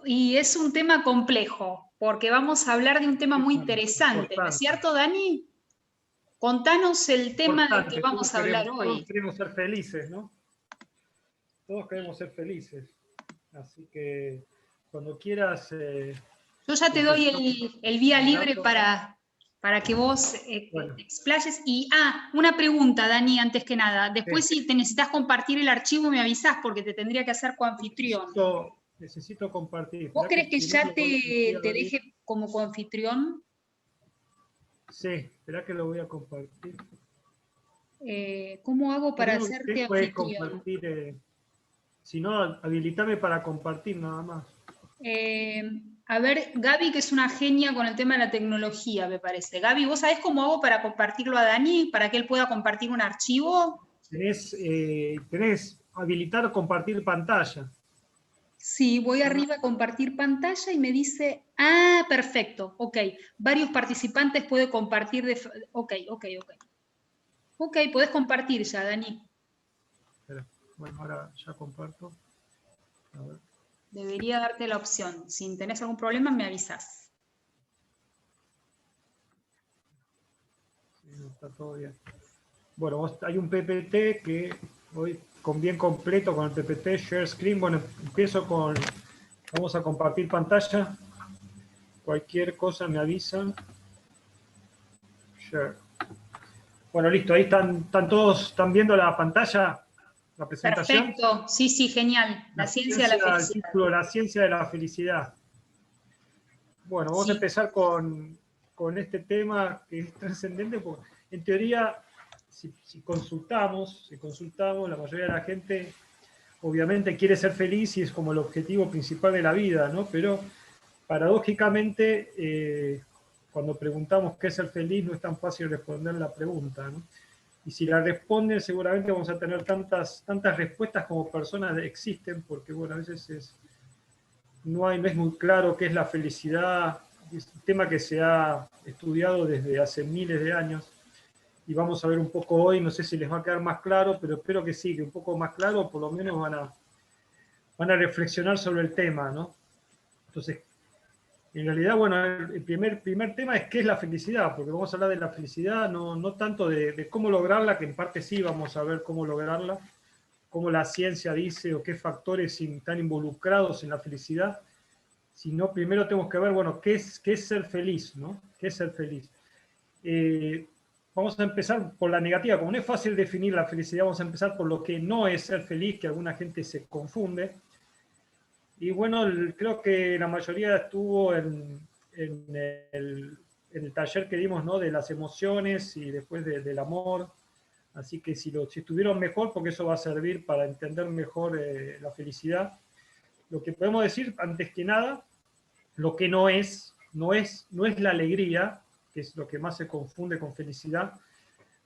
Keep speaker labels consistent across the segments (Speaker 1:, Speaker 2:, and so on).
Speaker 1: Y es un tema complejo, porque vamos a hablar de un tema muy interesante, ¿no es cierto, Dani? Contanos el tema del que
Speaker 2: Importante,
Speaker 1: vamos a hablar
Speaker 2: todos
Speaker 1: hoy.
Speaker 2: queremos ser felices, ¿no? Todos queremos ser felices. Así que cuando quieras
Speaker 1: Yo ya te doy el vía libre para que vos
Speaker 2: bueno,
Speaker 1: te explayes. Y, una pregunta, Dani, antes que nada. Después, si te necesitas compartir el archivo, me avisás, porque te tendría que hacer coanfitrión.
Speaker 2: necesito compartir.
Speaker 1: ¿Vos
Speaker 2: Esperá
Speaker 1: querés que
Speaker 2: primero
Speaker 1: ya
Speaker 2: lo voy a
Speaker 1: te
Speaker 2: abrir.
Speaker 1: deje como coanfitrión?
Speaker 2: Sí, espera que lo voy a compartir.
Speaker 1: ¿Cómo hago
Speaker 2: Lo
Speaker 1: para
Speaker 2: único que
Speaker 1: hacerte
Speaker 2: tengo es
Speaker 1: anfitrión?
Speaker 2: compartir, si no, habilitame para compartir nada más.
Speaker 1: A ver, Gaby, que es una genia con el tema de la tecnología, me parece. Gaby, ¿vos sabés cómo hago para compartirlo a Dani, para que él pueda compartir un archivo?
Speaker 2: Tenés habilitar compartir pantalla.
Speaker 1: Sí, voy arriba a compartir pantalla y me dice, perfecto, ok, varios participantes puede compartir ok. Ok, podés compartir ya, Dani.
Speaker 2: Espera, bueno, ahora ya comparto. A ver.
Speaker 1: Debería darte la opción. Si tenés algún problema, me avisas.
Speaker 2: Sí, no, está todo bien. Bueno, hay un PPT que hoy con bien completo con el PPT, Share Screen. Bueno, vamos a compartir pantalla. Cualquier cosa me avisan. Share. Bueno, listo, ahí están todos, ¿están viendo la pantalla? La presentación.
Speaker 1: Perfecto, sí, genial. La ciencia de la
Speaker 2: El
Speaker 1: felicidad.
Speaker 2: título, la ciencia de la felicidad. Bueno, vamos a
Speaker 1: Sí.
Speaker 2: empezar con este tema que es trascendente, porque en teoría, si consultamos, la mayoría de la gente obviamente quiere ser feliz y es como el objetivo principal de la vida, ¿no? Pero paradójicamente, cuando preguntamos qué es ser feliz, no es tan fácil responder la pregunta, ¿no? Y si la responden, seguramente vamos a tener tantas respuestas como personas existen, porque bueno, a veces no es muy claro qué es la felicidad. Es un tema que se ha estudiado desde hace miles de años y vamos a ver un poco hoy, no sé si les va a quedar más claro, pero espero que sí, que un poco más claro, por lo menos van a reflexionar sobre el tema, ¿no? Entonces, en realidad, bueno, el primer tema es qué es la felicidad, porque vamos a hablar de la felicidad, no tanto de cómo lograrla, que en parte sí vamos a ver cómo lograrla, cómo la ciencia dice o qué factores están involucrados en la felicidad, sino primero tenemos que ver, bueno, qué es ser feliz, ¿no? ¿Qué es ser feliz? Vamos a empezar por la negativa. Como no es fácil definir la felicidad, vamos a empezar por lo que no es ser feliz, que alguna gente se confunde. Y bueno, creo que la mayoría estuvo en el taller que dimos, ¿no? De las emociones y después del amor. Así que si estuvieron mejor, porque eso va a servir para entender mejor la felicidad. Lo que podemos decir, antes que nada, lo que no es la alegría, que es lo que más se confunde con felicidad.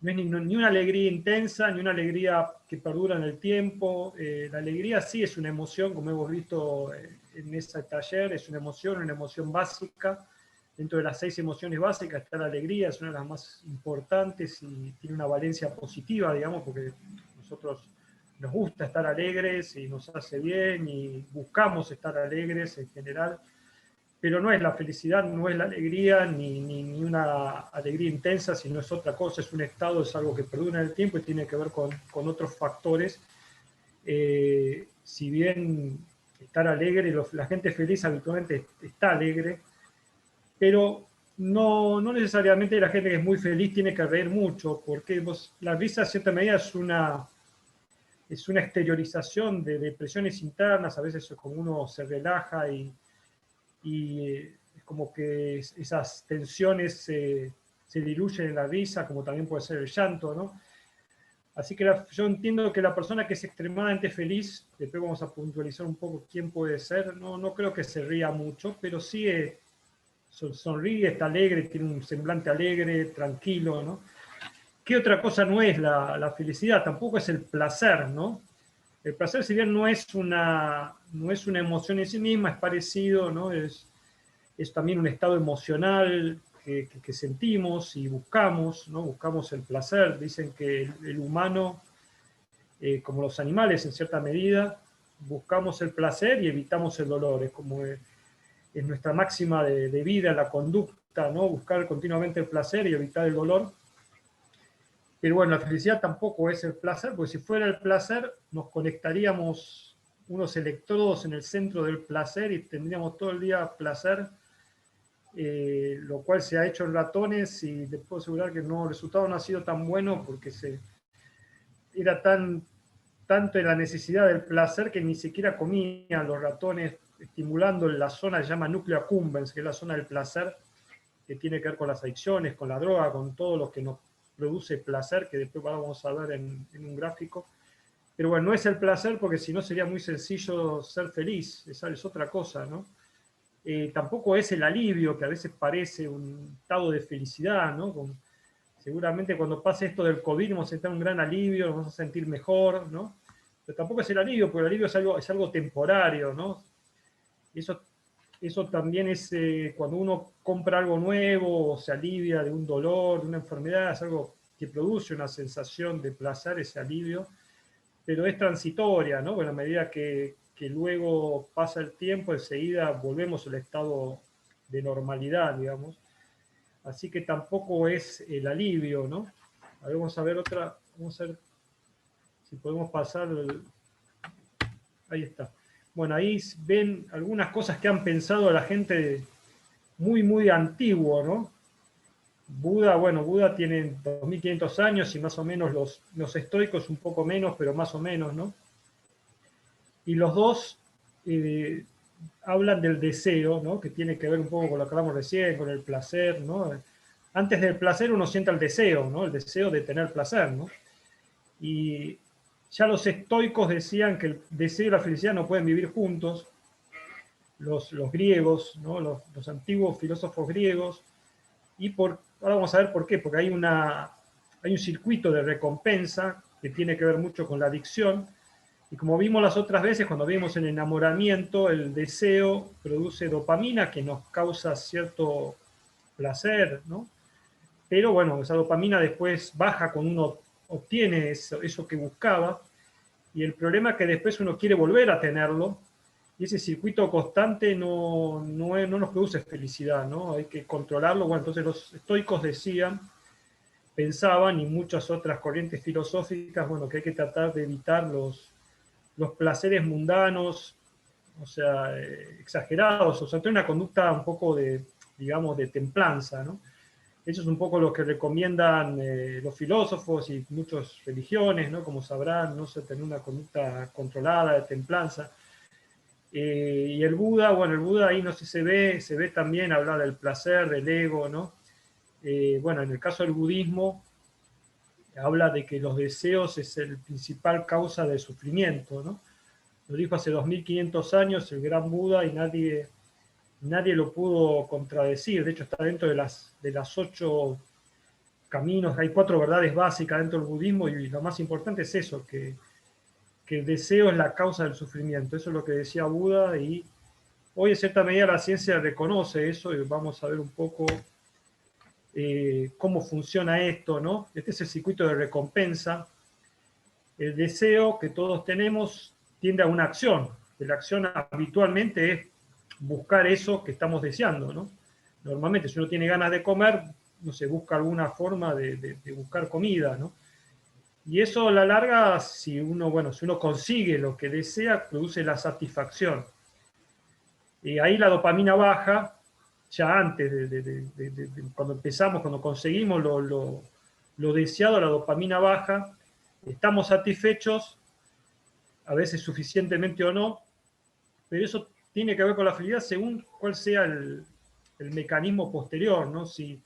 Speaker 2: No es ni una alegría intensa, ni una alegría que perdura en el tiempo. La alegría sí es una emoción, como hemos visto en ese taller, es una emoción básica. Dentro de las 6 emociones básicas está la alegría, es una de las más importantes y tiene una valencia positiva, digamos, porque nosotros nos gusta estar alegres y nos hace bien y buscamos estar alegres en general. Pero no es la felicidad, no es la alegría, ni una alegría intensa, sino es otra cosa, es un estado, es algo que perdura en el tiempo y tiene que ver con otros factores. Si bien estar alegre, la gente feliz habitualmente está alegre, pero no necesariamente la gente que es muy feliz tiene que reír mucho, porque la risa en cierta medida es una exteriorización de depresiones internas, a veces es como uno se relaja y es como que esas tensiones se diluyen en la risa, como también puede ser el llanto, ¿no? Así que yo entiendo que la persona que es extremadamente feliz, después vamos a puntualizar un poco quién puede ser, no creo que se ría mucho, pero sí sonríe, está alegre, tiene un semblante alegre, tranquilo, ¿no? ¿Qué otra cosa no es la felicidad? Tampoco es el placer, ¿no? El placer, si bien no es una emoción en sí misma, es parecido, ¿no? Es también un estado emocional que sentimos y buscamos, ¿no? Buscamos el placer. Dicen que el humano, como los animales en cierta medida, buscamos el placer y evitamos el dolor. Es como es nuestra máxima de vida, la conducta, ¿no? Buscar continuamente el placer y evitar el dolor. Pero bueno, la felicidad tampoco es el placer, porque si fuera el placer, nos conectaríamos unos electrodos en el centro del placer y tendríamos todo el día placer, lo cual se ha hecho en ratones y les puedo asegurar que no, el resultado no ha sido tan bueno porque era tanto en la necesidad del placer que ni siquiera comían los ratones, estimulando la zona que se llama núcleo accumbens, que es la zona del placer, que tiene que ver con las adicciones, con la droga, con todo lo que nos produce placer, que después vamos a ver en un gráfico. Pero bueno, no es el placer porque si no sería muy sencillo ser feliz, esa es otra cosa, ¿no? Tampoco es el alivio, que a veces parece un estado de felicidad, ¿no? Seguramente cuando pase esto del COVID vamos a sentir un gran alivio, nos vamos a sentir mejor, ¿no? Pero tampoco es el alivio, porque el alivio es algo temporario, ¿no? Eso también es cuando uno compra algo nuevo o se alivia de un dolor, de una enfermedad, es algo que produce una sensación de placer, ese alivio, pero es transitoria, ¿no? Bueno, a medida que luego pasa el tiempo, enseguida volvemos al estado de normalidad, digamos. Así que tampoco es el alivio, ¿no? A ver, vamos a ver otra, vamos a ver si podemos pasar, ahí está. Bueno, ahí ven algunas cosas que han pensado la gente muy, muy antiguo, ¿no? Buda, bueno, Buda tiene 2500 años y más o menos los estoicos un poco menos, pero más o menos, ¿no? Y los dos hablan del deseo, ¿no? Que tiene que ver un poco con lo que hablamos recién, con el placer, ¿no? Antes del placer uno siente el deseo, ¿no? El deseo de tener placer, ¿no? Y ya los estoicos decían que el deseo y la felicidad no pueden vivir juntos. Los griegos, ¿no? Los antiguos filósofos griegos. Y ahora vamos a ver por qué, porque hay un circuito de recompensa que tiene que ver mucho con la adicción. Y como vimos las otras veces, cuando vimos el enamoramiento, el deseo produce dopamina que nos causa cierto placer, ¿no? Pero bueno, esa dopamina después baja cuando uno obtiene eso que buscaba, y el problema es que después uno quiere volver a tenerlo, y ese circuito constante no nos produce felicidad, ¿no? Hay que controlarlo. Bueno, entonces los estoicos pensaban, y muchas otras corrientes filosóficas, bueno, que hay que tratar de evitar los placeres mundanos, o sea, exagerados, o sea, tener una conducta un poco digamos, de templanza, ¿no? Eso es un poco lo que recomiendan los filósofos y muchas religiones, ¿no? Como sabrán, no sé, tener una conducta controlada, de templanza. Y el Buda, bueno, el Buda ahí no sé, se ve también hablar del placer, del ego, ¿no? Bueno, en el caso del budismo, habla de que los deseos es el principal causa del sufrimiento, ¿no? Lo dijo hace 2500 años el gran Buda y nadie lo pudo contradecir. De hecho, está dentro de las 8 caminos, hay 4 verdades básicas dentro del budismo y lo más importante es eso, que el deseo es la causa del sufrimiento. Eso es lo que decía Buda y hoy en cierta medida la ciencia reconoce eso y vamos a ver un poco cómo funciona esto, ¿no? Este es el circuito de recompensa. El deseo que todos tenemos tiende a una acción. La acción habitualmente es buscar eso que estamos deseando, ¿no? Normalmente si uno tiene ganas de comer, no se busca alguna forma de buscar comida, ¿no? Y eso a la larga, si uno consigue lo que desea, produce la satisfacción. Y ahí la dopamina baja, ya antes cuando empezamos, cuando conseguimos lo deseado, la dopamina baja, estamos satisfechos, a veces suficientemente o no, pero eso tiene que ver con la felicidad según cuál sea el mecanismo posterior, ¿no? Si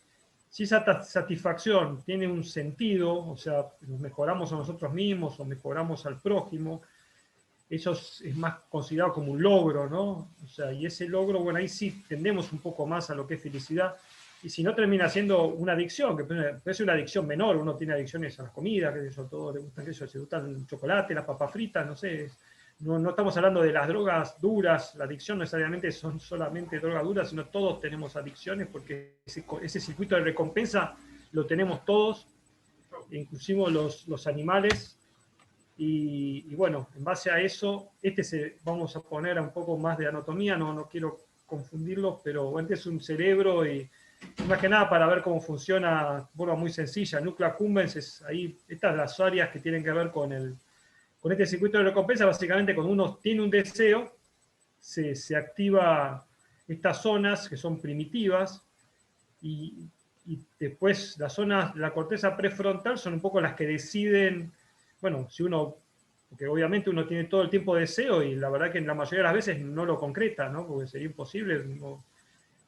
Speaker 2: esa satisfacción tiene un sentido, o sea, nos mejoramos a nosotros mismos o mejoramos al prójimo, eso es más considerado como un logro, ¿no? O sea, y ese logro, bueno, ahí sí tendemos un poco más a lo que es felicidad, y si no termina siendo una adicción, que puede ser una adicción menor, uno tiene adicciones a las comidas, que eso, todo le gusta, que se gustan el chocolate, las papas fritas, no sé, no estamos hablando de las drogas duras, la adicción no necesariamente son solamente drogas duras, sino todos tenemos adicciones porque ese circuito de recompensa lo tenemos todos, inclusive los animales. Y bueno, en base a eso, vamos a poner un poco más de anatomía, no quiero confundirlos, pero bueno, este es un cerebro y más que nada para ver cómo funciona de forma muy sencilla. El núcleo accumbens es ahí, estas las áreas que tienen que ver con este circuito de recompensa. Básicamente cuando uno tiene un deseo, se activa estas zonas que son primitivas y después las zonas de la corteza prefrontal son un poco las que deciden, bueno, si uno, porque obviamente uno tiene todo el tiempo deseo y la verdad que en la mayoría de las veces no lo concreta, ¿no? Porque sería imposible,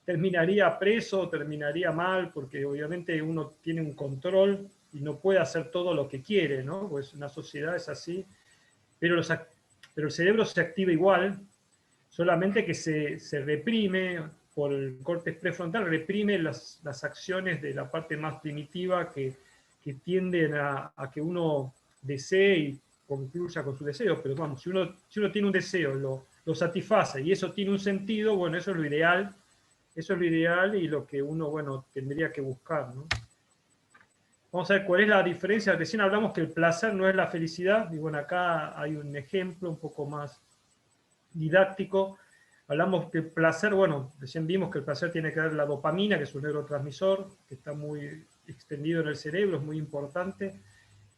Speaker 2: terminaría preso, terminaría mal, porque obviamente uno tiene un control y no puede hacer todo lo que quiere, ¿no? Pues una sociedad es así, pero el cerebro se activa igual, solamente que se reprime por el córtex prefrontal, reprime las acciones de la parte más primitiva que tienden a que uno desee y concluya con su deseo. Pero vamos, si uno tiene un deseo, lo satisface y eso tiene un sentido, bueno, eso es lo ideal. Eso es lo ideal y lo que uno, bueno, tendría que buscar, ¿no? Vamos a ver cuál es la diferencia. Recién hablamos que el placer no es la felicidad, y bueno, acá hay un ejemplo un poco más didáctico. Hablamos que el placer, bueno, recién vimos que el placer tiene que ver la dopamina, que es un neurotransmisor, que está muy extendido en el cerebro, es muy importante,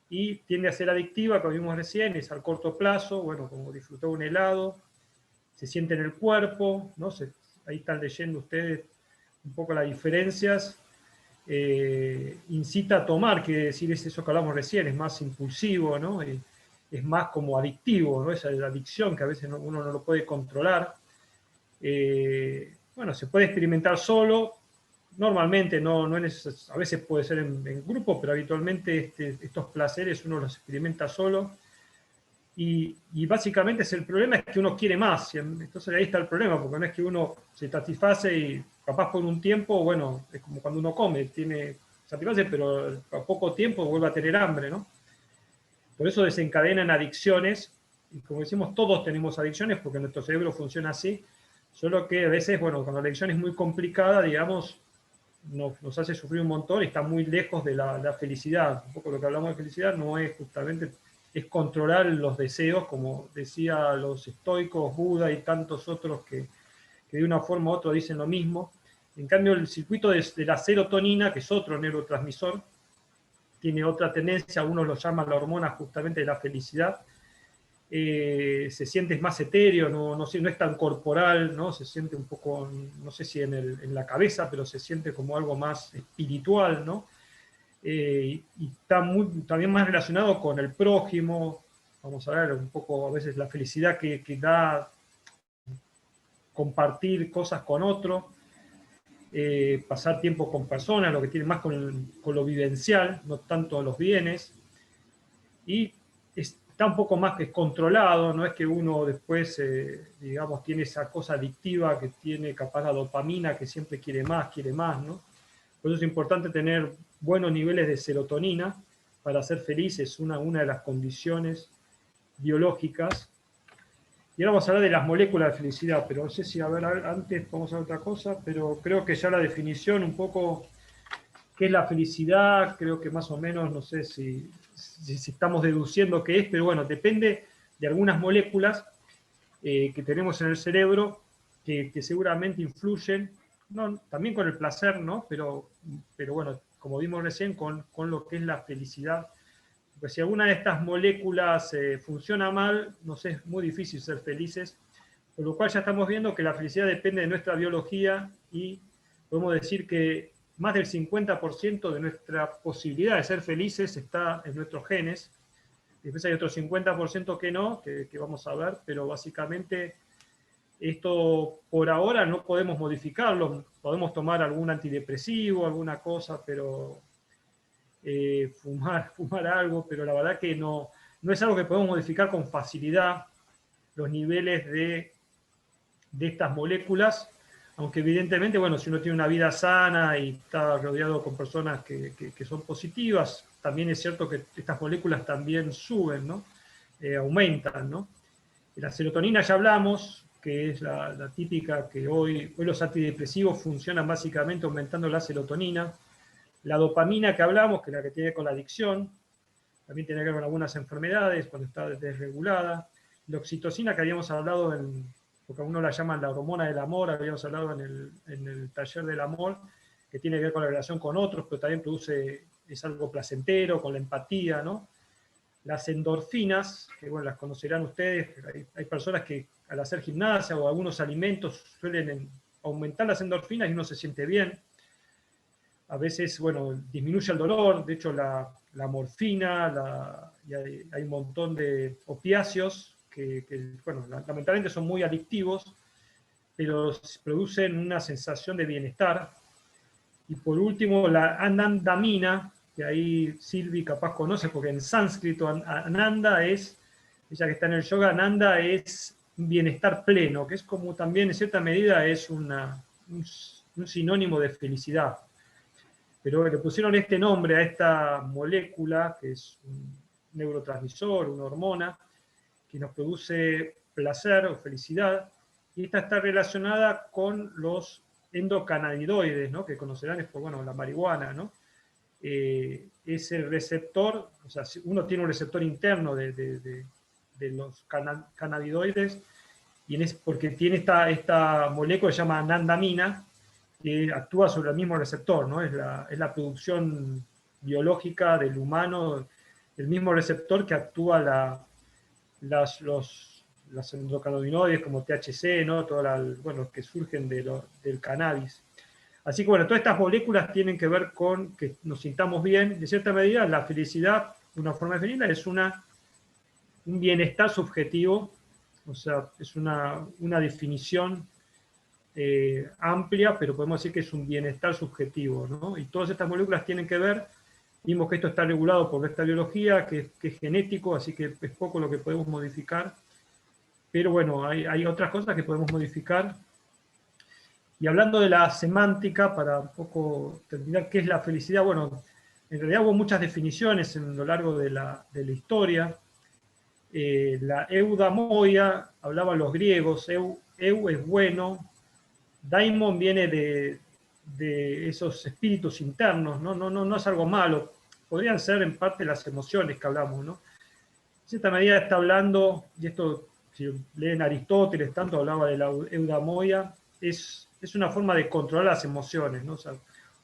Speaker 2: y tiende a ser adictiva, como vimos recién, es al corto plazo, bueno, como disfrutar un helado, se siente en el cuerpo, ¿no? Ahí están leyendo ustedes un poco las diferencias. Incita a tomar, quiere decir, es eso que hablamos recién, es más impulsivo, ¿no? Es más como adictivo, ¿no? Esa adicción que a veces uno no lo puede controlar. Bueno, se puede experimentar solo, normalmente no es a veces puede ser en grupo, pero habitualmente estos placeres uno los experimenta solo. Y básicamente el problema es que uno quiere más, entonces ahí está el problema, porque no es que uno se satisface y capaz por un tiempo, bueno, es como cuando uno come, satisface, pero a poco tiempo vuelve a tener hambre, ¿no? Por eso desencadenan adicciones, y como decimos, todos tenemos adicciones porque nuestro cerebro funciona así, solo que a veces, bueno, cuando la adicción es muy complicada, digamos, nos hace sufrir un montón y está muy lejos de la felicidad. Un poco lo que hablamos de felicidad no es justamente, es controlar los deseos, como decía los estoicos, Buda y tantos otros que de una forma u otra dicen lo mismo. En cambio, el circuito de la serotonina, que es otro neurotransmisor, tiene otra tendencia, algunos lo llaman la hormona justamente de la felicidad, se siente más etéreo, no es tan corporal, ¿no? Se siente un poco, no sé si en la cabeza, pero se siente como algo más espiritual, ¿no? Y está también más relacionado con el prójimo, vamos a ver un poco a veces la felicidad que da compartir cosas con otro, pasar tiempo con personas, lo que tiene más con lo vivencial, no tanto los bienes, y está un poco más controlado, no es que uno después, digamos, tiene esa cosa adictiva que tiene capaz la dopamina, que siempre quiere más, ¿no? Por eso es importante tener buenos niveles de serotonina para ser feliz, es una de las condiciones biológicas. Y ahora vamos a hablar de las moléculas de felicidad, pero no sé si, a ver, antes vamos a ver otra cosa, pero creo que ya la definición un poco, qué es la felicidad, creo que más o menos, no sé si estamos deduciendo qué es, pero bueno, depende de algunas moléculas que tenemos en el cerebro que seguramente influyen, no, también con el placer, ¿no? Pero bueno, como vimos recién, con lo que es la felicidad. Porque si alguna de estas moléculas funciona mal, nos es muy difícil ser felices, por lo cual ya estamos viendo que la felicidad depende de nuestra biología y podemos decir que más del 50% de nuestra posibilidad de ser felices está en nuestros genes. Después hay otro 50% que no, que vamos a ver, pero básicamente esto por ahora no podemos modificarlo. Podemos tomar algún antidepresivo, alguna cosa, pero fumar algo, pero la verdad que no es algo que podemos modificar con facilidad los niveles de estas moléculas, aunque evidentemente, bueno, si uno tiene una vida sana y está rodeado con personas que son positivas, también es cierto que estas moléculas también suben, ¿no? Aumentan, ¿no? La serotonina ya hablamos, que es la típica que hoy los antidepresivos funcionan básicamente aumentando la serotonina. La dopamina que hablamos, que es la que tiene con la adicción. también tiene que ver con algunas enfermedades, cuando está desregulada. La oxitocina que habíamos hablado, porque a uno la llaman la hormona del amor, habíamos hablado en el taller del amor, que tiene que ver con la relación con otros, pero también es algo placentero, con la empatía, ¿no? Las endorfinas, que bueno, las conocerán ustedes, hay personas que al hacer gimnasia o algunos alimentos suelen aumentar las endorfinas y uno se siente bien. A veces, bueno, disminuye el dolor, de hecho la morfina, y hay un montón de opiáceos que bueno, lamentablemente son muy adictivos, pero producen una sensación de bienestar. Y por último, la anandamina, que ahí Silvi capaz conoce, porque en sánscrito ananda es, ella que está en el yoga, ananda es un bienestar pleno, que es como también en cierta medida es un sinónimo de felicidad. Pero le pusieron este nombre a esta molécula, que es un neurotransmisor, una hormona, que nos produce placer o felicidad, y esta está relacionada con los endocannabinoides, ¿no? Que conocerán es por, bueno, la marihuana, ¿no? Es el receptor, o sea, uno tiene un receptor interno de los cannabinoides, y porque tiene esta molécula que se llama anandamina, que actúa sobre el mismo receptor, ¿no? Es la producción biológica del humano, el mismo receptor que actúa los endocannabinoides como THC, ¿no? Bueno, los que surgen del cannabis. Así que bueno, todas estas moléculas tienen que ver con que nos sintamos bien. De cierta medida, la felicidad, una forma de felicidad, es un bienestar subjetivo, o sea, es una definición amplia, pero podemos decir que es un bienestar subjetivo, ¿no? Y todas estas moléculas tienen que ver, vimos que esto está regulado por esta biología, que es genético, así que es poco lo que podemos modificar, pero bueno, hay otras cosas que podemos modificar. Y hablando de la semántica, para un poco terminar, ¿qué es la felicidad? Bueno, en realidad hubo muchas definiciones a lo largo de la historia. La eudaimonia, hablaban los griegos, eu es bueno, daimon viene de esos espíritus internos, no es algo malo, podrían ser en parte las emociones que hablamos, ¿no? En cierta medida está hablando, y esto, si leen Aristóteles, tanto hablaba de la eudaimonia, es una forma de controlar las emociones, ¿no? O sea,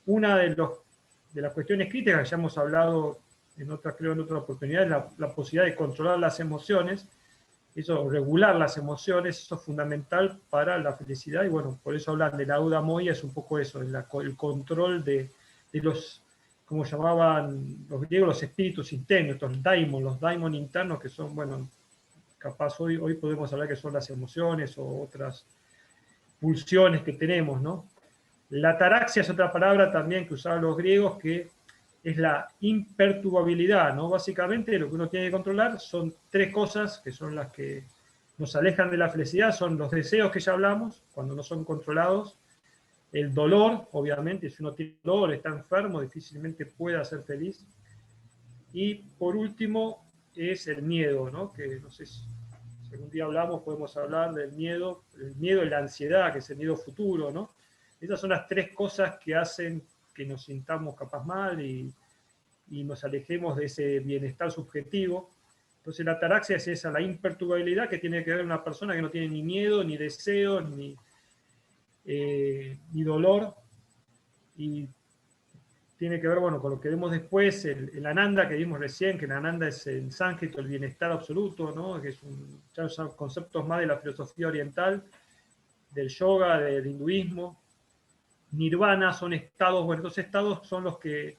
Speaker 2: una de las cuestiones críticas que ya hemos hablado en otras oportunidades, la posibilidad de controlar las emociones, eso, regular las emociones, eso es fundamental para la felicidad, y bueno, por eso hablan de la eudaimonia, es un poco eso, el control de los, como llamaban los griegos, los espíritus internos, los daimon internos, que son, bueno, capaz hoy podemos hablar que son las emociones o otras pulsiones que tenemos, ¿no? La ataraxia es otra palabra también que usaban los griegos, que es la imperturbabilidad, ¿no? Básicamente lo que uno tiene que controlar son tres cosas que son las que nos alejan de la felicidad, son los deseos que ya hablamos, cuando no son controlados, el dolor, obviamente, si uno tiene dolor, está enfermo, difícilmente pueda ser feliz, y por último es el miedo, ¿no? Que no sé si algún día hablamos, podemos hablar del miedo, el miedo y la ansiedad, que es el miedo futuro, ¿no? Esas son las tres cosas que hacen que nos sintamos capaz mal y nos alejemos de ese bienestar subjetivo. Entonces la ataraxia es esa, la imperturbabilidad que tiene que ver una persona que no tiene ni miedo, ni deseo, ni dolor, y tiene que ver, bueno, con lo que vemos después, el ananda que vimos recién, que el ananda es en sánscrito el bienestar absoluto, ¿no? Que ya son conceptos más de la filosofía oriental, del yoga, del hinduismo. Nirvana son estados, bueno, estos estados son los que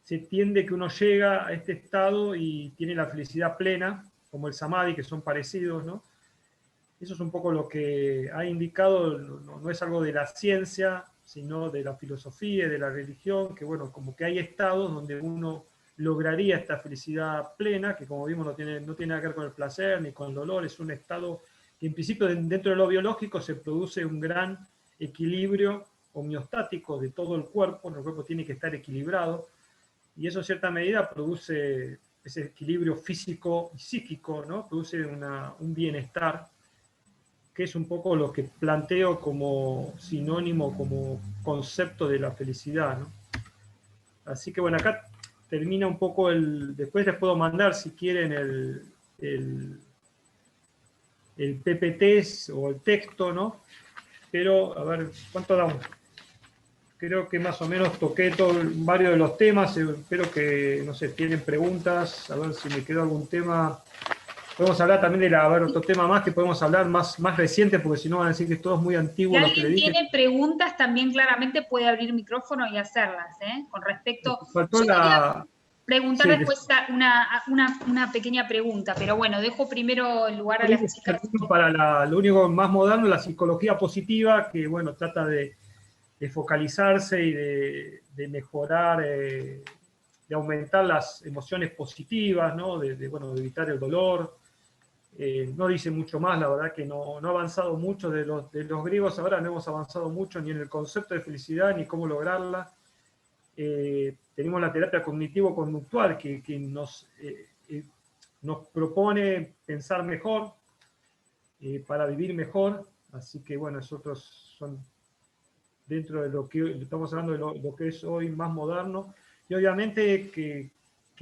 Speaker 2: se tiende que uno llega a este estado y tiene la felicidad plena, como el samadhi, que son parecidos, ¿no? Eso es un poco lo que ha indicado, no es algo de la ciencia, sino de la filosofía y de la religión, que bueno, como que hay estados donde uno lograría esta felicidad plena, que como vimos no tiene nada que ver con el placer ni con el dolor, es un estado que en principio dentro de lo biológico se produce un gran equilibrio homeostático de todo el cuerpo tiene que estar equilibrado, y eso en cierta medida produce ese equilibrio físico y psíquico, ¿no? Produce un bienestar, que es un poco lo que planteo como sinónimo, como concepto de la felicidad, ¿no? Así que bueno, acá termina un poco después les puedo mandar si quieren el PPT o el texto, ¿no? Pero, a ver, ¿cuánto damos? Creo que más o menos toqué varios de los temas. Espero que, no sé, tienen preguntas. A ver si me quedó algún tema. Podemos hablar también a ver, otro tema más que podemos hablar más reciente, porque si no van a decir que todo es muy antiguo
Speaker 1: Si
Speaker 2: lo que le
Speaker 1: alguien
Speaker 2: dije.
Speaker 1: tiene preguntas, también claramente puede abrir micrófono y hacerlas, ¿eh? Con respecto...
Speaker 2: Faltó
Speaker 1: Yo quería preguntar
Speaker 2: sí,
Speaker 1: después una pequeña pregunta, pero bueno, dejo primero el lugar a las chicas.
Speaker 2: para lo único más moderno, la psicología positiva, que bueno, trata de focalizarse y de mejorar, de aumentar las emociones positivas, ¿no? Bueno, de evitar el dolor. No dice mucho más, la verdad que no ha avanzado mucho de los griegos, ahora no hemos avanzado mucho ni en el concepto de felicidad ni cómo lograrla. Tenemos la terapia cognitivo-conductual que nos propone pensar mejor para vivir mejor, así que bueno, nosotros son dentro de lo que estamos hablando de lo que es hoy más moderno, y obviamente que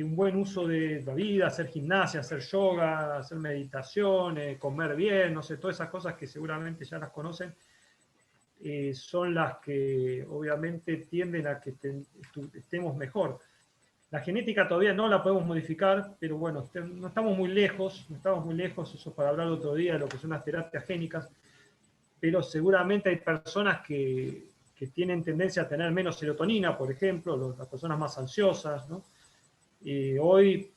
Speaker 2: un buen uso de la vida, hacer gimnasia, hacer yoga, hacer meditación, comer bien, no sé, todas esas cosas que seguramente ya las conocen, son las que obviamente tienden a que estemos mejor. La genética todavía no la podemos modificar, pero bueno, no estamos muy lejos, eso para hablar otro día de lo que son las terapias génicas, pero seguramente hay personas que tienen tendencia a tener menos serotonina, por ejemplo, las personas más ansiosas, ¿no? Hoy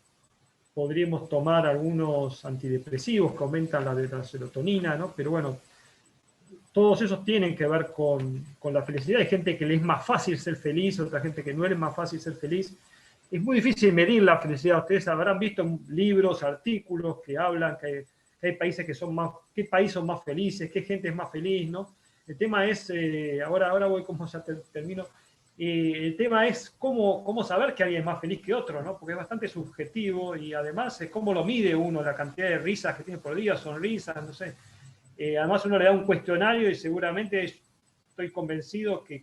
Speaker 2: podríamos tomar algunos antidepresivos que aumentan la serotonina, ¿no? Pero bueno, todos esos tienen que ver con la felicidad. Hay gente que le es más fácil ser feliz, otra gente que no le es más fácil ser feliz. Es muy difícil medir la felicidad. Ustedes habrán visto libros, artículos que hablan que hay países que son más, qué países son más felices, qué gente es más feliz, ¿no? El tema es, ahora voy como ya termino, el tema es cómo saber que alguien es más feliz que otro, ¿no? Porque es bastante subjetivo y además es cómo lo mide uno, la cantidad de risas que tiene por día, sonrisas, no sé. Además uno le da un cuestionario y seguramente estoy convencido que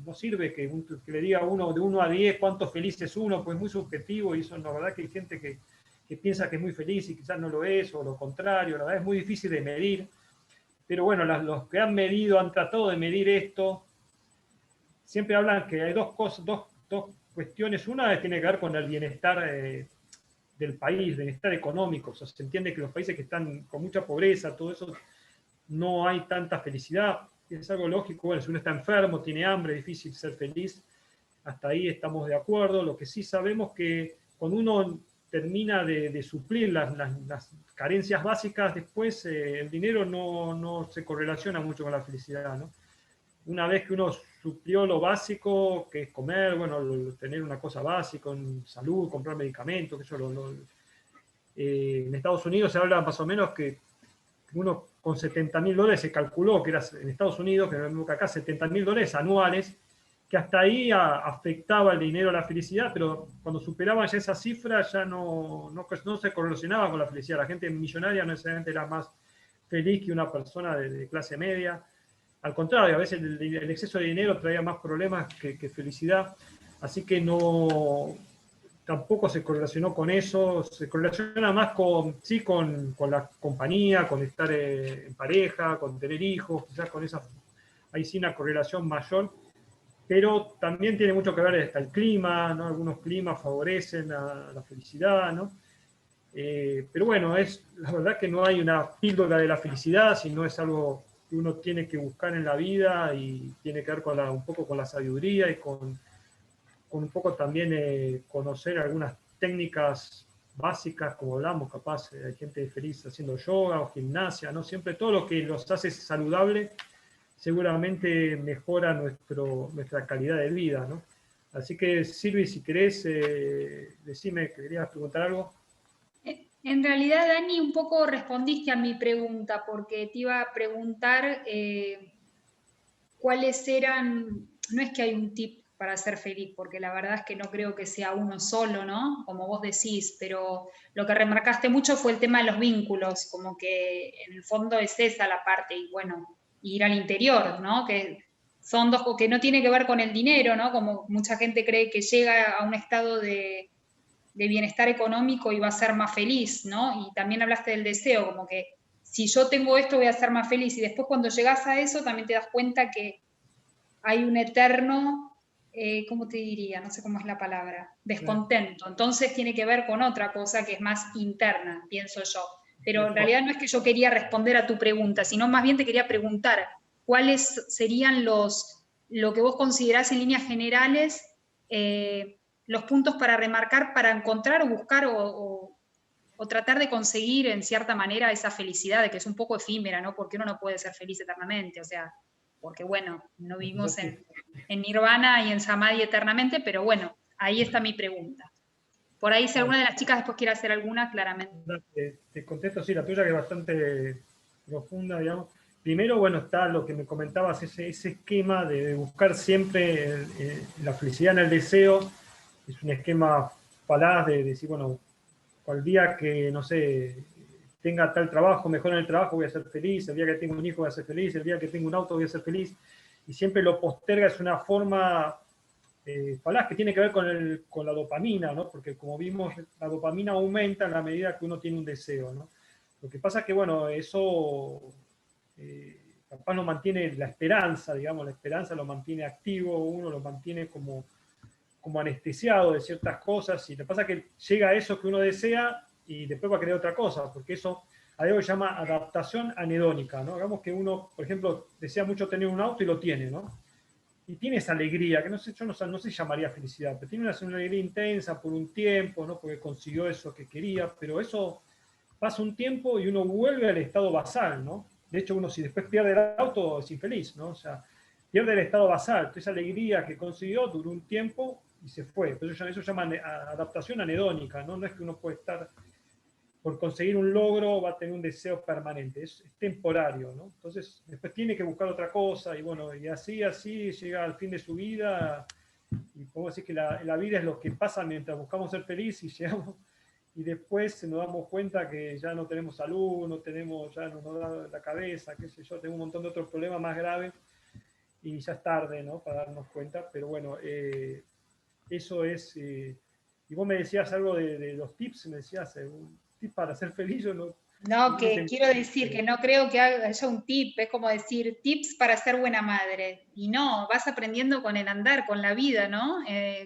Speaker 2: no sirve que le diga a uno de 1 a 10 cuánto feliz es uno, pues es muy subjetivo y eso la verdad que hay gente que piensa que es muy feliz y quizás no lo es, o lo contrario, la verdad es muy difícil de medir. Pero bueno, los que han medido, han tratado de medir esto, siempre hablan que hay dos cuestiones. Una tiene que ver con el bienestar del país, bienestar económico. O sea, se entiende que los países que están con mucha pobreza, todo eso, no hay tanta felicidad. Es algo lógico. Bueno, si uno está enfermo, tiene hambre, es difícil ser feliz. Hasta ahí estamos de acuerdo. Lo que sí sabemos que cuando uno termina de suplir las carencias básicas, después el dinero no se correlaciona mucho con la felicidad, ¿no? Una vez que uno suplió lo básico, que es comer, bueno, tener una cosa básica, salud, comprar medicamentos, que eso en Estados Unidos se habla más o menos que uno con $70.000 se calculó que era en Estados Unidos, que no acá, $70.000 anuales, que hasta ahí afectaba el dinero a la felicidad, pero cuando superaban ya esa cifra ya no se correlacionaba con la felicidad. La gente millonaria no necesariamente era más feliz que una persona de clase media. Al contrario, a veces el exceso de dinero traía más problemas que felicidad. Así que tampoco se correlacionó con eso. Se correlaciona más con la compañía, con estar en pareja, con tener hijos, quizás con esa, ahí sí una correlación mayor. Pero también tiene mucho que ver hasta el clima, ¿no? Algunos climas favorecen a la felicidad, ¿no? Pero bueno, la verdad que no hay una píldora de la felicidad, sino es algo que uno tiene que buscar en la vida y tiene que ver un poco con la sabiduría y con un poco también conocer algunas técnicas básicas, como hablamos, capaz hay gente feliz haciendo yoga o gimnasia, ¿no? Siempre todo lo que los hace saludable seguramente mejora nuestra calidad de vida, ¿no? Así que, Silvi, si querés, decime, ¿querías preguntar algo?
Speaker 1: En realidad, Dani, un poco respondiste a mi pregunta, porque te iba a preguntar cuáles eran, no es que hay un tip para ser feliz, porque la verdad es que no creo que sea uno solo, ¿no? Como vos decís, pero lo que remarcaste mucho fue el tema de los vínculos, como que en el fondo es esa la parte, y bueno, ir al interior, ¿no? Que son dos, que no tiene que ver con el dinero, ¿no? Como mucha gente cree que llega a un estado de bienestar económico y va a ser más feliz, ¿no? Y también hablaste del deseo, como que si yo tengo esto voy a ser más feliz, y después cuando llegas a eso también te das cuenta que hay un eterno, ¿cómo te diría? No sé cómo es la palabra, descontento. Entonces tiene que ver con otra cosa que es más interna, pienso yo. Pero en realidad no es que yo quería responder a tu pregunta, sino más bien te quería preguntar cuáles serían lo que vos considerás en líneas generales, los puntos para remarcar, para encontrar o buscar o tratar de conseguir en cierta manera esa felicidad, de que es un poco efímera, ¿no? Porque uno no puede ser feliz eternamente, o sea, porque bueno, no vivimos en Nirvana y en Samadhi eternamente, pero bueno, ahí está mi pregunta. Por ahí si alguna de las chicas después quiere hacer alguna, claramente.
Speaker 2: Te contesto, sí, la tuya que es bastante profunda, digamos. Primero, bueno, está lo que me comentabas, ese esquema de buscar siempre la felicidad en el deseo. Es un esquema falaz de decir, bueno, al día que, no sé, tenga tal trabajo, mejor en el trabajo voy a ser feliz, el día que tengo un hijo voy a ser feliz, el día que tengo un auto voy a ser feliz. Y siempre lo posterga, es una forma falaz que tiene que ver con la dopamina, ¿no? Porque como vimos, la dopamina aumenta en la medida que uno tiene un deseo, ¿no? Lo que pasa es que, bueno, eso capaz no mantiene la esperanza, digamos, la esperanza lo mantiene activo, uno lo mantiene como anestesiado de ciertas cosas, y lo que pasa es que llega a eso que uno desea y después va a querer otra cosa, porque eso a algo que se llama adaptación anedónica, ¿no? Digamos que uno, por ejemplo, desea mucho tener un auto y lo tiene, ¿no? Y tiene esa alegría, que no sé, yo no sé si llamaría felicidad, pero tiene una alegría intensa por un tiempo, ¿no? Porque consiguió eso que quería, pero eso pasa un tiempo y uno vuelve al estado basal, ¿no? De hecho, uno si después pierde el auto es infeliz, ¿no? O sea, pierde el estado basal, esa alegría que consiguió duró un tiempo y se fue. Entonces eso se llama adaptación anedónica, ¿no? No es que uno puede estar, por conseguir un logro, va a tener un deseo permanente, es temporario, ¿no? Entonces después tiene que buscar otra cosa y bueno, y así llega al fin de su vida y podemos decir que la vida es lo que pasa mientras buscamos ser felices y llegamos y después nos damos cuenta que ya no tenemos salud, ya no nos da la cabeza, qué sé yo, tengo un montón de otros problemas más graves y ya es tarde, ¿no? Para darnos cuenta, pero bueno, eso es, y vos me decías algo de los tips, me decías, un tip para ser feliz, yo no,
Speaker 1: No,
Speaker 2: no sé si
Speaker 1: que
Speaker 2: te...
Speaker 1: quiero decir que no creo que haya un tip, es como decir tips para ser buena madre. Y no, vas aprendiendo con el andar, con la vida, ¿no?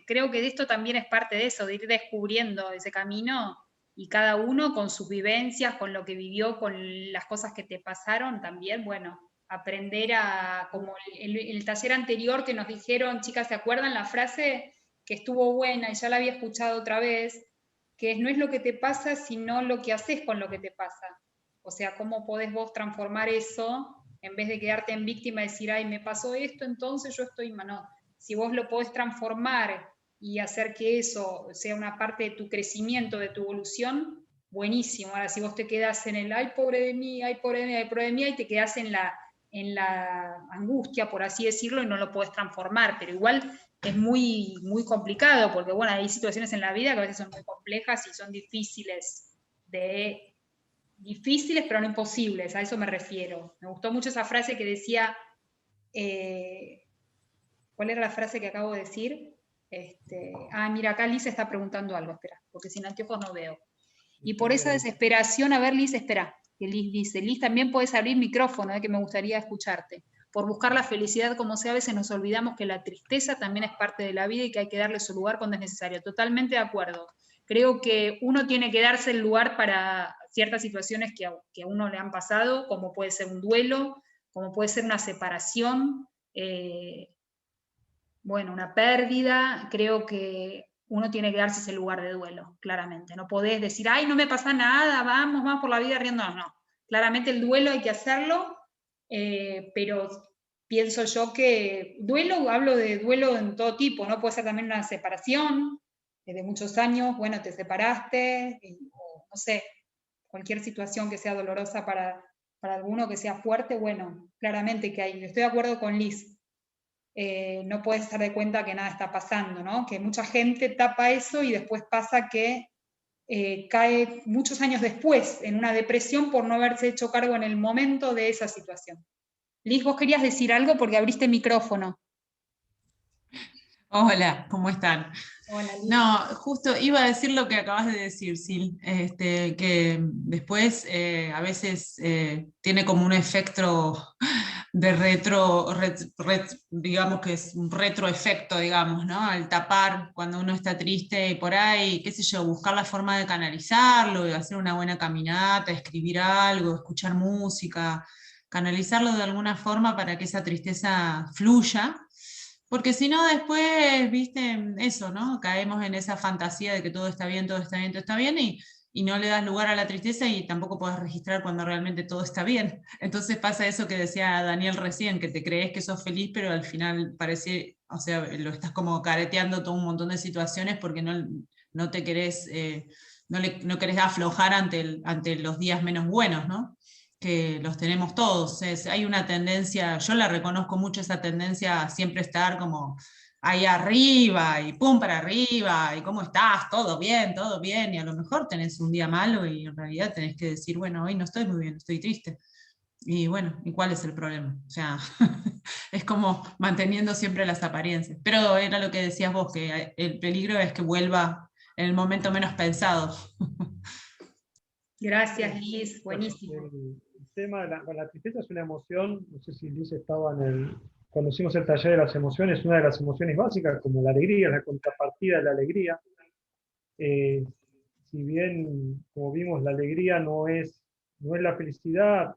Speaker 1: Creo que esto también es parte de eso, de ir descubriendo ese camino y cada uno con sus vivencias, con lo que vivió, con las cosas que te pasaron también, bueno, aprender a, como el taller anterior que nos dijeron, chicas, ¿se acuerdan la frase que estuvo buena y ya la había escuchado otra vez? Que no es lo que te pasa, sino lo que haces con lo que te pasa. O sea, cómo podés vos transformar eso en vez de quedarte en víctima y decir, ay, me pasó esto, entonces yo estoy mal. No, si vos lo podés transformar y hacer que eso sea una parte de tu crecimiento, de tu evolución, buenísimo. Ahora, si vos te quedás en el, ay, pobre de mí, ay, pobre de mí, ay, pobre de mí, y te quedás en la angustia, por así decirlo, y no lo podés transformar, pero igual es muy, muy complicado, porque bueno, hay situaciones en la vida que a veces son muy complejas y son difíciles, pero no imposibles, a eso me refiero. Me gustó mucho esa frase que decía, ¿cuál era la frase que acabo de decir? Mira, acá Liz está preguntando algo, espera, porque sin anteojos no veo. Y por esa desesperación, a ver, Liz, espera, que Liz dice, Liz, también puedes abrir micrófono, que me gustaría escucharte. Por buscar la felicidad, como sea, a veces nos olvidamos que la tristeza también es parte de la vida y que hay que darle su lugar cuando es necesario. Totalmente de acuerdo. Creo que uno tiene que darse el lugar para ciertas situaciones que a uno le han pasado, como puede ser un duelo, como puede ser una separación, bueno, una pérdida. Creo que uno tiene que darse ese lugar de duelo, claramente. No podés decir, ay, no me pasa nada, vamos por la vida riendo. No, claramente el duelo hay que hacerlo, pero pienso yo que duelo, hablo de duelo en todo tipo, ¿no? Puede ser también una separación de muchos años, bueno, te separaste, o no sé, cualquier situación que sea dolorosa para alguno, que sea fuerte, bueno, claramente que hay. Estoy de acuerdo con Liz. No puedes dar de cuenta que nada está pasando, ¿no? Que mucha gente tapa eso y después pasa que cae muchos años después en una depresión por no haberse hecho cargo en el momento de esa situación. Liz, vos querías decir algo porque abriste micrófono.
Speaker 3: Hola, ¿cómo están?
Speaker 1: Hola, Liz.
Speaker 3: No, justo iba a decir lo que acabas de decir, Sil, que después a veces tiene como un efecto de digamos que es un retroefecto, digamos, ¿no? Al tapar cuando uno está triste y por ahí, qué sé yo, buscar la forma de canalizarlo, de hacer una buena caminata, escribir algo, escuchar música, canalizarlo de alguna forma para que esa tristeza fluya. Porque si no, después, viste, eso, ¿no? Caemos en esa fantasía de que todo está bien, todo está bien, todo está bien, y no le das lugar a la tristeza y tampoco puedes registrar cuando realmente todo está bien. Entonces pasa eso que decía Daniel recién, que te crees que sos feliz, pero al final parece, o sea, lo estás como careteando todo un montón de situaciones porque no te querés, no querés aflojar ante los días menos buenos, ¿no? Que los tenemos todos. Hay una tendencia, yo la reconozco mucho, esa tendencia a siempre estar como ahí arriba y pum para arriba y cómo estás, todo bien, y a lo mejor tenés un día malo y en realidad tenés que decir, bueno, hoy no estoy muy bien, estoy triste. Y bueno, ¿y cuál es el problema? O sea, es como manteniendo siempre las apariencias. Pero era lo que decías vos, que el peligro es que vuelva en el momento menos pensado.
Speaker 1: Gracias, Liz, buenísimo.
Speaker 2: El tema de bueno, la tristeza es una emoción, no sé si Liz estaba cuando hicimos el taller de las emociones, una de las emociones básicas, como la alegría, la contrapartida de la alegría. Eh, si bien, como vimos, la alegría no es la felicidad,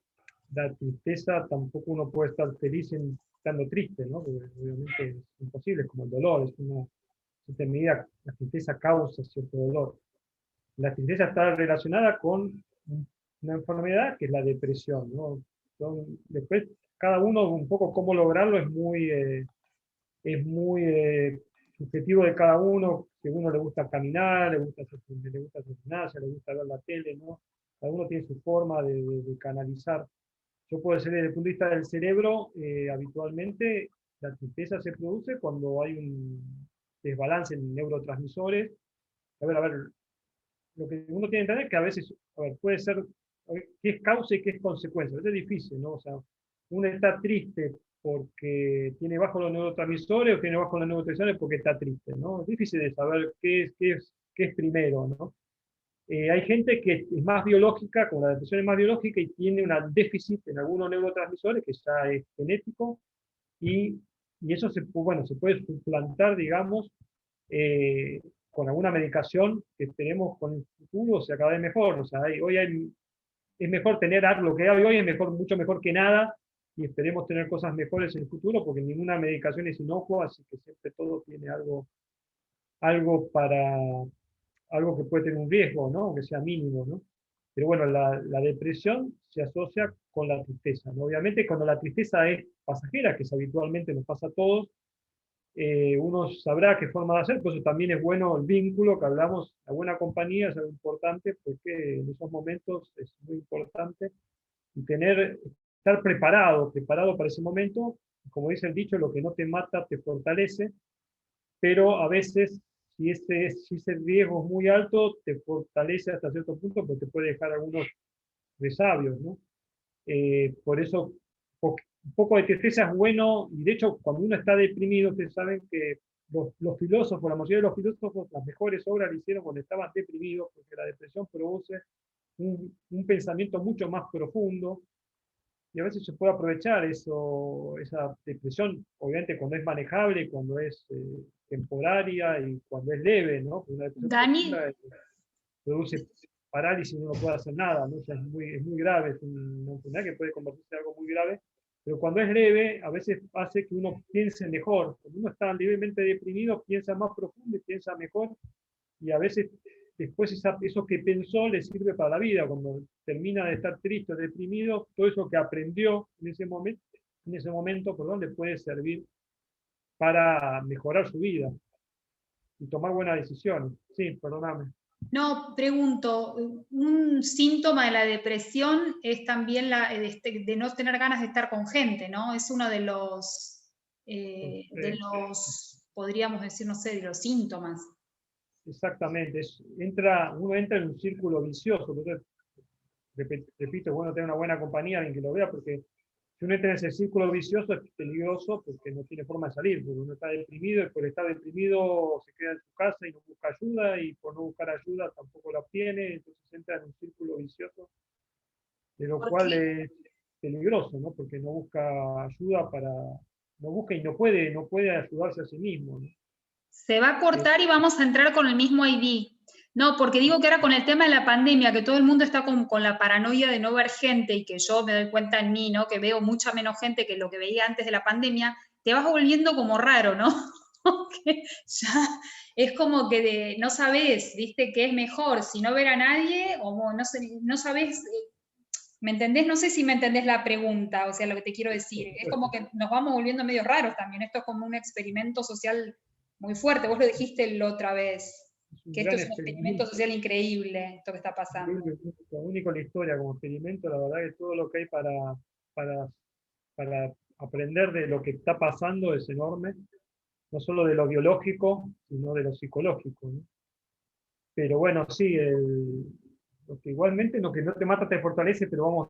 Speaker 2: la tristeza tampoco uno puede estar feliz estando triste, ¿no? Porque obviamente es imposible, es como el dolor, es una cierta medida, la tristeza causa cierto dolor. La tristeza está relacionada con una enfermedad que es la depresión, ¿no? Después, cada uno, un poco cómo lograrlo es muy subjetivo de cada uno. Si a uno le gusta caminar, le gusta hacer gimnasia, le gusta ver la tele, ¿no? Cada uno tiene su forma de canalizar. Yo puedo decir desde el punto de vista del cerebro, habitualmente la tristeza se produce cuando hay un desbalance en neurotransmisores. A ver, lo que uno tiene que entender es que a veces, a ver, puede ser, qué es causa y qué es consecuencia. Es difícil, ¿no? O sea, uno está triste porque tiene bajo los neurotransmisores o tiene bajo los neurotransmisores porque está triste, ¿no? Es difícil de saber qué es primero, ¿no? Hay gente que es más biológica, como la depresión es más biológica y tiene un déficit en algunos neurotransmisores que ya es genético y, y eso se puede suplantar, digamos, eh, con alguna medicación que tenemos con el futuro, o sea, cada vez mejor. O sea, es mejor tener algo que hay hoy, es mejor, mucho mejor que nada, y esperemos tener cosas mejores en el futuro, porque ninguna medicación es inocua, así que siempre todo tiene algo para, algo que puede tener un riesgo, ¿no? Aunque sea mínimo, ¿no? Pero bueno, la depresión se asocia con la tristeza, ¿no? Obviamente cuando la tristeza es pasajera, que es habitualmente nos pasa a todos, uno sabrá qué forma de hacer, por eso también es bueno el vínculo que hablamos, la buena compañía es algo importante, porque en esos momentos es muy importante y estar preparado para ese momento, como dice el dicho, lo que no te mata te fortalece, pero a veces si ese riesgo es muy alto, te fortalece hasta cierto punto, porque te puede dejar algunos resabios, ¿no? Por eso, un poco de tristeza es bueno, y de hecho, cuando uno está deprimido, ustedes saben que los filósofos, la mayoría de los filósofos, las mejores obras las hicieron cuando estaban deprimidos, porque la depresión produce un pensamiento mucho más profundo, y a veces se puede aprovechar esa depresión, obviamente cuando es manejable, cuando es temporaria y cuando es leve, ¿no? Porque una depresión
Speaker 1: Dani,
Speaker 2: profunda produce parálisis y no puede hacer nada, ¿no? O sea, es muy grave, es una enfermedad que puede convertirse en algo muy grave, pero cuando es leve, a veces hace que uno piense mejor. Cuando uno está levemente deprimido, piensa más profundo y piensa mejor, y a veces después eso que pensó le sirve para la vida. Cuando termina de estar triste o deprimido, todo eso que aprendió en ese momento, perdón, le puede servir para mejorar su vida y tomar buenas decisiones. Sí, perdóname.
Speaker 1: no, pregunto, un síntoma de la depresión es también de no tener ganas de estar con gente, ¿no? Es uno de los, podríamos decir, no sé, de los síntomas.
Speaker 2: Exactamente, uno entra en un círculo vicioso. Entonces, repito, es bueno tener una buena compañía, alguien que lo vea, porque Si uno entra en ese círculo vicioso es peligroso porque no tiene forma de salir, porque uno está deprimido y por estar deprimido se queda en su casa y no busca ayuda, y por no buscar ayuda tampoco la obtiene, entonces entra en un círculo vicioso, de lo
Speaker 1: ¿Por
Speaker 2: cual
Speaker 1: qué?
Speaker 2: es peligroso, ¿no? Porque no busca ayuda no busca y no puede ayudarse a sí mismo, ¿no?
Speaker 1: Se va a cortar y vamos a entrar con el mismo ID. No, porque digo que ahora con el tema de la pandemia, que todo el mundo está con la paranoia de no ver gente y que yo me doy cuenta en mí, ¿no? Que veo mucha menos gente que lo que veía antes de la pandemia, te vas volviendo como raro, ¿no? Que ya es como que no sabés, ¿viste? ¿Qué es mejor? Si no ver a nadie o no, no sabés, ¿me entendés? No sé si me entendés la pregunta, o sea, lo que te quiero decir. Es como que nos vamos volviendo medio raros también. Esto es como un experimento social muy fuerte. Vos lo dijiste la otra vez,
Speaker 2: Es un
Speaker 1: que esto
Speaker 2: gran
Speaker 1: es un experimento
Speaker 2: experimento.
Speaker 1: social increíble, esto que está pasando.
Speaker 2: Lo único en la historia como experimento, la verdad que todo lo que hay para, para aprender de lo que está pasando es enorme, no solo de lo biológico, sino de lo psicológico, ¿no? Pero bueno, sí, lo que igualmente lo que no te mata te fortalece, pero vamos